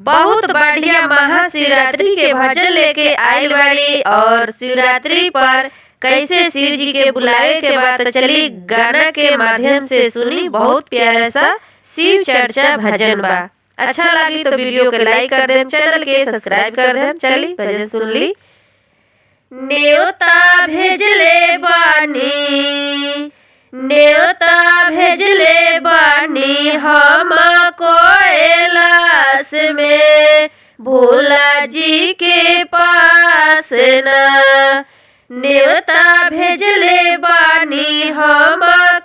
बहुत बढ़िया महाशिवरात्रि के भजन लेके आइल बाड़ी और शिवरात्रि पर कैसे शिव जी के बुलावे के बाद चली गाना के माध्यम से सुनी। बहुत प्यारा सा शिव चर्चा भजन बा। अच्छा लगी तो वीडियो के लाइक कर देम, चैनल के सब्सक्राइब कर देम। चली भजन सुन ली। न्योता भेजले बानी, न्योता भेजले बानी हम कैलाश में भोला जी के पास ना। न्योता भेजले बानी हम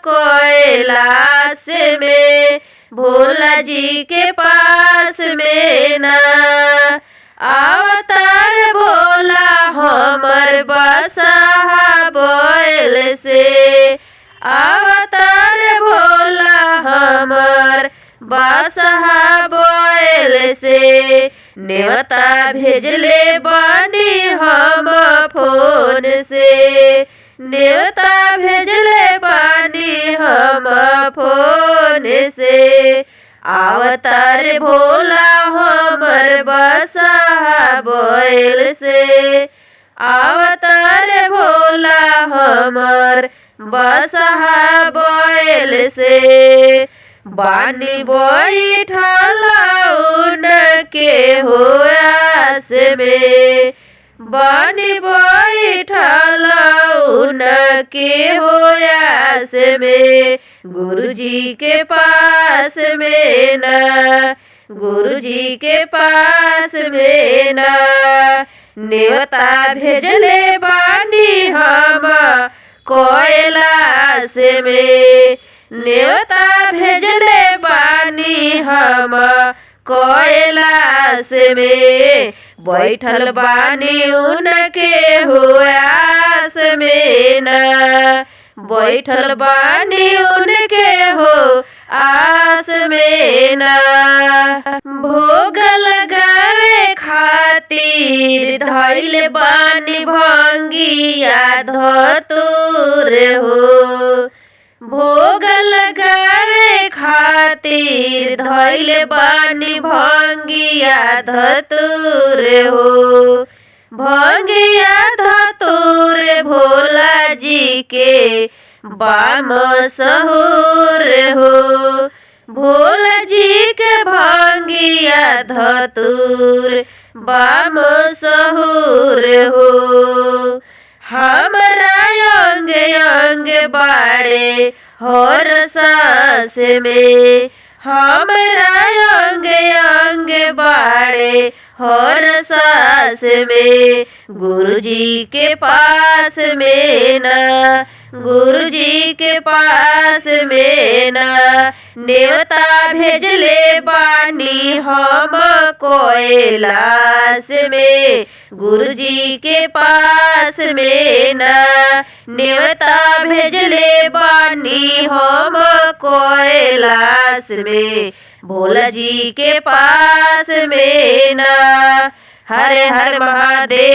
कैलाश में भोला जी के पास में ना। अवतार भोला हमर बसहा बैल से, अवतार भोला हमर बसहा बैल से। न्योता भेजले बानी हम फोन से, न्योता भेजले बानी हम फोन से। अवतार भोला हमर बसहा बैल से, अवतार भोला हमर बसहा बैल से। बानी बैठल उनके होयास में, बानी बैठल उनके होयास में। गुरुजी के पास में ना, गुरुजी के पास में ना। न्योता भेजले बानी हम कैलाश में, न्योता भेजले बानी हम कैलाश में। बैठल बानी उनके होयास में ना, बैठल बानी उनके हो आस में ना। भोग लगावे खातिर धइल बानी भंगिया धतूर हो, भोग लगावे खातिर धइल बानी भंगिया धतूर हो। भंगिया धतूर भोला जी के बाम सहूर हो, भोला जी के भंगिया धतूर बाम सहूर हो। हमरा अंग अंग बाड़े हर सांस में, हमरा अंग अंग बाड़े हर सांस में। गुरुजी के पास में ना, गुरुजी के पास में ना। न्योता भेजले बानी हम कैलाश में गुरुजी के पास में ना। न्योता भेजले बानी हम कैलाश में भोला जी के पास में ना। हर हर महादेव।